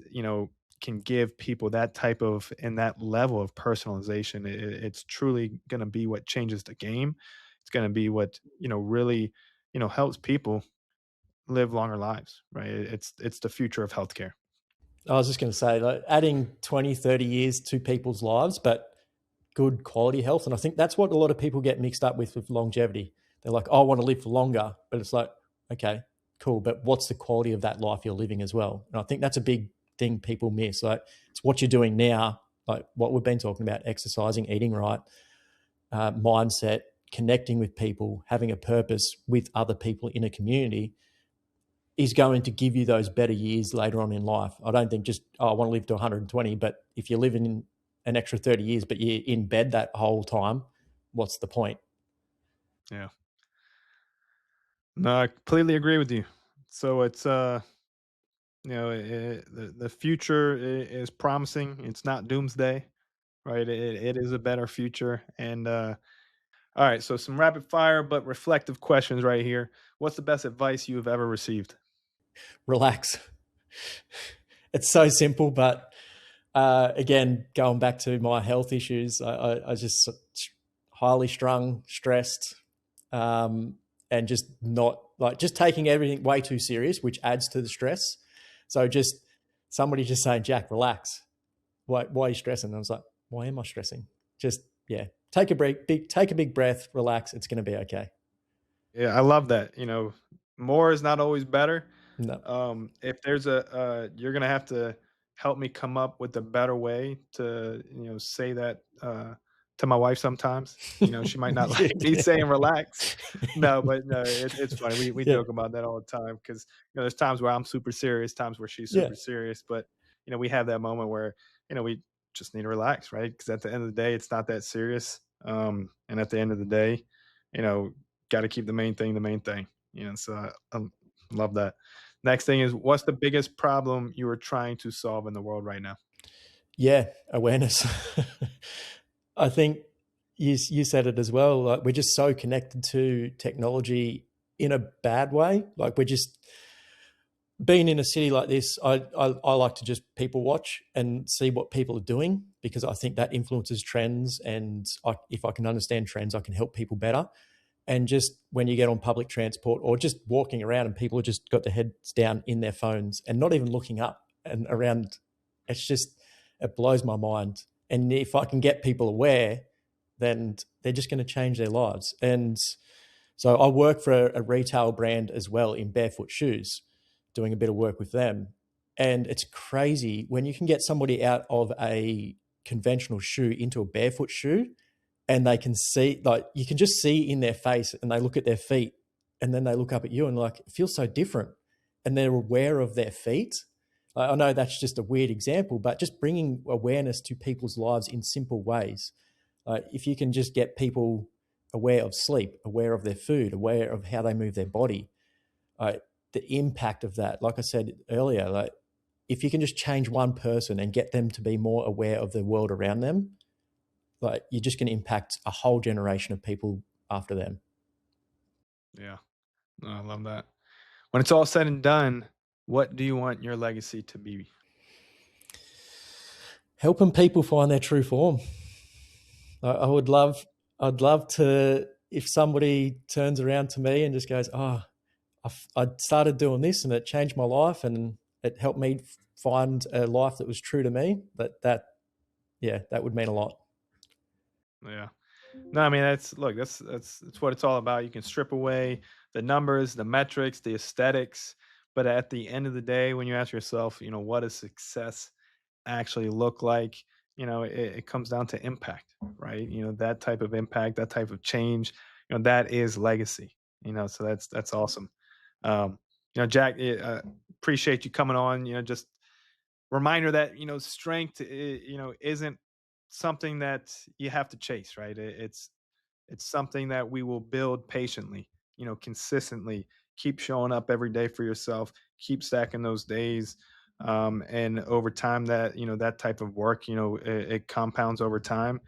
can give people that type of and that level of personalization. It's truly going to be what changes the game. It's going to be what, really, helps people live longer lives, right? It's the future of healthcare. I was just going to say, like, adding 20, 30 years to people's lives, but good quality health. And I think that's what a lot of people get mixed up with longevity. They're like, oh, I want to live for longer. But it's like, okay, cool. But what's the quality of that life you're living as well? And I think that's a big thing people miss. Like, it's what you're doing now, like what we've been talking about: exercising, eating right, mindset, connecting with people, having a purpose with other people in a community is going to give you those better years later on in life. I don't think just, oh, I want to live to 120, but if you're living in an extra 30 years, but you're in bed that whole time, what's the point? Yeah. No, I completely agree with you. So it's the future is promising. It's not doomsday, right? It is a better future. And all right, so some rapid fire but reflective questions right here. What's the best advice you have ever received? Relax. It's so simple, but again, going back to my health issues, I just highly strung, stressed, and just not like just taking everything way too serious, which adds to the stress. So just somebody just saying, Jack, relax. Why are you stressing? And I was like, why am I stressing? Just, yeah, take a break, take a big breath, relax. It's going to be okay. Yeah, I love that. More is not always better. No. If there's you're gonna have to help me come up with a better way to, say that to my wife sometimes. She might not Yeah. like me saying relax. No, but no, it's funny. We Yeah. joke about that all the time because there's times where I'm super serious, times where she's Yeah. super serious, but we have that moment where we just need to relax, right? Because at the end of the day, it's not that serious. And at the end of the day, you know, got to keep the main thing the main thing. So I love that. Next thing is, what's the biggest problem you are trying to solve in the world right now? Yeah. Awareness. I think you said it as well. Like, we're just so connected to technology in a bad way. Like, we're just being in a city like this. I like to just people watch and see what people are doing, because I think that influences trends. And if I can understand trends, I can help people better. And just when you get on public transport or just walking around and people have just got their heads down in their phones and not even looking up and around, it's just, it blows my mind. And if I can get people aware, then they're just going to change their lives. And so I work for a retail brand as well in barefoot shoes, doing a bit of work with them. And it's crazy when you can get somebody out of a conventional shoe into a barefoot shoe, and they can see, like, you can just see in their face, and they look at their feet and then they look up at you and like, it feels so different. And they're aware of their feet. I know that's just a weird example, but just bringing awareness to people's lives in simple ways. If you can just get people aware of sleep, aware of their food, aware of how they move their body, uh, the impact of that, like I said earlier, like, if you can just change one person and get them to be more aware of the world around them, like, you're just going to impact a whole generation of people after them. Yeah, no, I love that. When it's all said and done, what do you want your legacy to be? Helping people find their true form. I would love, I'd love to. if somebody turns around to me and just goes, oh, I started doing this and it changed my life and it helped me find a life that was true to me, that would mean a lot. Yeah. No, I mean that's what it's all about. You can strip away the numbers, the metrics, the aesthetics, but at the end of the day, when you ask yourself, what does success actually look like? It comes down to impact, right? That type of impact, that type of change, that is legacy. So that's awesome. Um, Jack, appreciate you coming on. Just reminder that strength, isn't something that you have to chase, right? It's something that we will build patiently, consistently. Keep showing up every day for yourself. Keep stacking those days. And over time, that type of work, it compounds over time,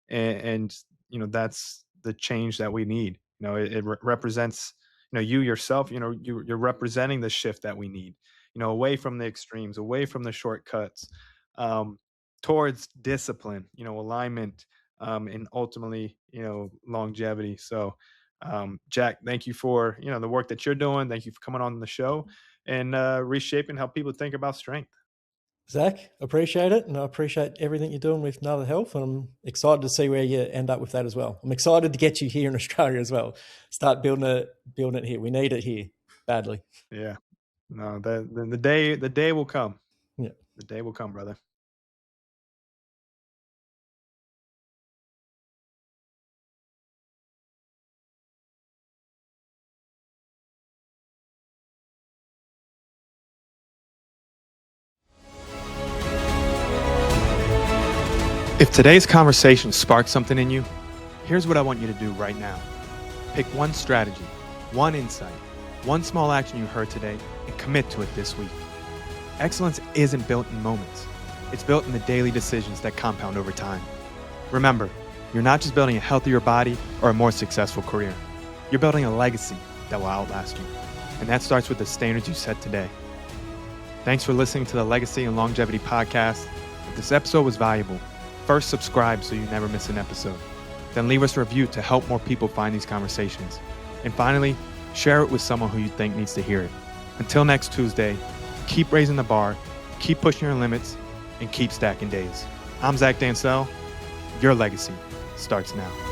and that's the change that we need. It represents, you yourself. You're representing the shift that we need. Away from the extremes, away from the shortcuts, um, towards discipline. Alignment, and ultimately, longevity. So, Jack, thank you for the work that you're doing. Thank you for coming on the show and reshaping how people think about strength. Zach, appreciate it, and I appreciate everything you're doing with Another Health, and I'm excited to see where you end up with that as well. I'm excited to get you here in Australia as well. Start building it here. We need it here badly. Yeah, no, the day will come. Yeah. The day will come, brother. If today's conversation sparked something in you, here's what I want you to do right now. Pick one strategy, one insight, one small action you heard today, and commit to it this week. Excellence isn't built in moments. It's built in the daily decisions that compound over time. Remember, you're not just building a healthier body or a more successful career. You're building a legacy that will outlast you. And that starts with the standards you set today. Thanks for listening to the Legacy and Longevity Podcast. If this episode was valuable, first subscribe so you never miss an episode. Then leave us a review to help more people find these conversations. And finally, share it with someone who you think needs to hear it. Until next Tuesday, keep raising the bar, keep pushing your limits, and keep stacking days. I'm Zach Dancel. Your legacy starts now.